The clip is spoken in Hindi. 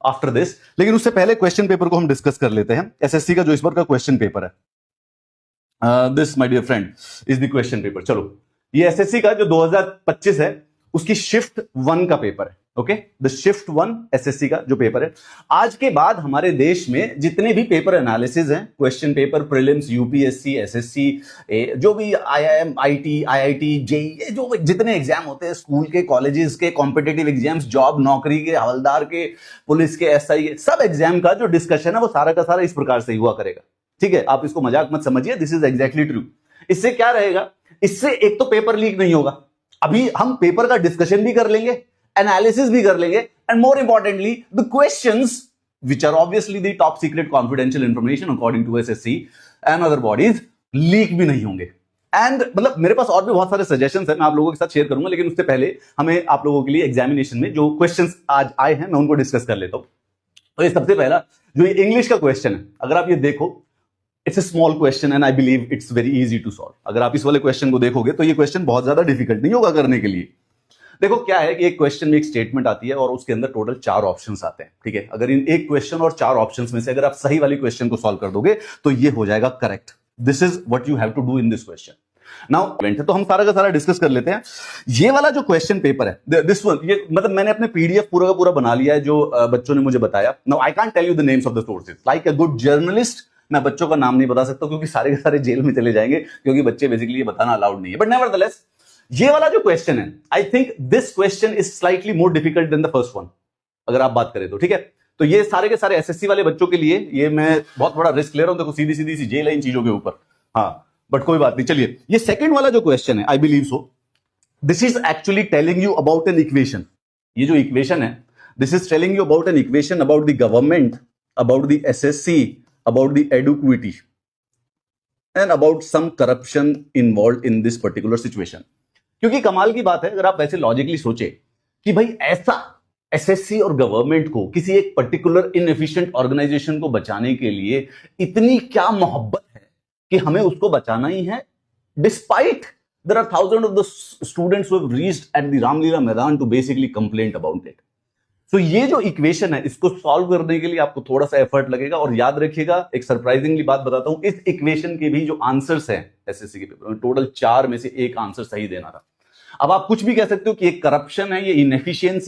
आफ्टर दिस, लेकिन उससे पहले क्वेश्चन पेपर को हम डिस्कस कर लेते हैं। एसएससी का जो इस बार का क्वेश्चन पेपर है, this my dear friend is the question paper. चलो, ये एसएससी का जो 2025 है उसकी शिफ्ट 1 का पेपर है। ओके, द शिफ्ट 1 एसएससी का जो पेपर है। आज के बाद हमारे देश में जितने भी पेपर एनालिसिस हैं, question paper, prelims, UPSC, SSC, जो भी आईआईएम, आईआईटी, जेईई, जो जितने एग्जाम होते हैं, स्कूल के, कॉलेजेस के, कॉम्पिटिटिव एग्जाम्स, जॉब, नौकरी के, हवलदार के, पुलिस के, एसआई के, सब एग्जाम का जो डिस्कशन है वो सारा का सारा इस प्रकार से हुआ करेगा। ठीक है, आप इसको मजाक मत समझिए, दिस इज एग्जैक्टली ट्रू। इससे क्या रहेगा, इससे एक तो पेपर लीक नहीं होगा, अभी हम पेपर का डिस्कशन भी कर लेंगे, एनालिसिस भी कर लेंगे, and more importantly the questions which are obviously the top secret confidential information according to SSC and other bodies, leak भी नहीं होंगे। एंड मतलब मेरे पास और भी बहुत सारे सजेशंस हैं, मैं आप लोगों के साथ शेयर करूंगा, लेकिन उससे पहले हमें आप लोगों के लिए एग्जामिनेशन में जो क्वेश्चंस आज आए हैं मैं उनको डिस्कस कर लेता हूं। तो ये सबसे पहला जो ये इंग्लिश का क्वेश्चन है, अगर आप ये देखो, it's a small question and I believe it's very easy to solve. अगर आप इस वाले क्वेश्चन को देखोगे तो ये क्वेश्चन बहुत ज्यादा डिफिकल्ट नहीं होगा करने के लिए। देखो क्या है कि एक क्वेश्चन में एक स्टेटमेंट आती है और उसके अंदर टोटल 4 ऑप्शंस आते हैं। ठीक है, अगर इन एक क्वेश्चन और 4 ऑप्शंस में से अगर आप सही वाली क्वेश्चन को सॉल्व कर दोगे तो ये हो जाएगा correct. This is what you have to do in this question. Now तो हम सारा का सारा डिस्कस कर लेते हैं। ये वाला जो क्वेश्चन पेपर है, दिस वन, ये मतलब मैंने अपने पीडीएफ पूरा का पूरा बना लिया है जो बच्चों ने मुझे बताया। Now I can't tell you the names of the sources, like a good journalist मैं बच्चों का नाम नहीं बता सकता क्योंकि सारे के सारे जेल में चले जाएंगे, क्योंकि बच्चे बेसिकली ये बताना अलाउड नहीं है। बट नेवरदलेस ये वाला जो क्वेश्चन है, I think this question is slightly more difficult than the first one, अगर आप बात करें तो। ठीक है, तो ये सारे के सारे एसएससी वाले बच्चों के लिए ये मैं बहुत बड़ा रिस्क ले रहा हूं। देखो सीधी सीधी सी जेल है इन चीजों के ऊपर, हाँ, बट कोई बात नहीं। चलिए, ये सेकंड वाला जो क्वेश्चन है, I believe so this is actually telling you about an equation. ये जो इक्वेशन है, this is telling you about an equation about the government, about the SSC, about the equity and about some corruption involve in this particular situation. क्योंकि कमाल की बात है, अगर आप वैसे लॉजिकली सोचे कि भाई ऐसा एसएससी और गवर्नमेंट को किसी एक पर्टिकुलर इनएफिशिएंट ऑर्गेनाइजेशन को बचाने के लिए इतनी क्या मोहब्बत है कि हमें उसको बचाना ही है, despite there are thousand of the students who have reached at the Ramlila Maidan to basically complaint about it. So ये जो इक्वेशन है, इसको सॉल्व करने के लिए आपको थोड़ा सा एफर्ट लगेगा। और याद रखिएगा, एक सरप्राइजिंगली बात बताता हूं, इस इक्वेशन के भी जो आंसर्स हैं एसएससी के पेपर में, टोटल 4 में से एक आंसर सही देना था। अब आप कुछ भी कह सकते हो कि ये करप्शन है, ये इनएफिशिएंसी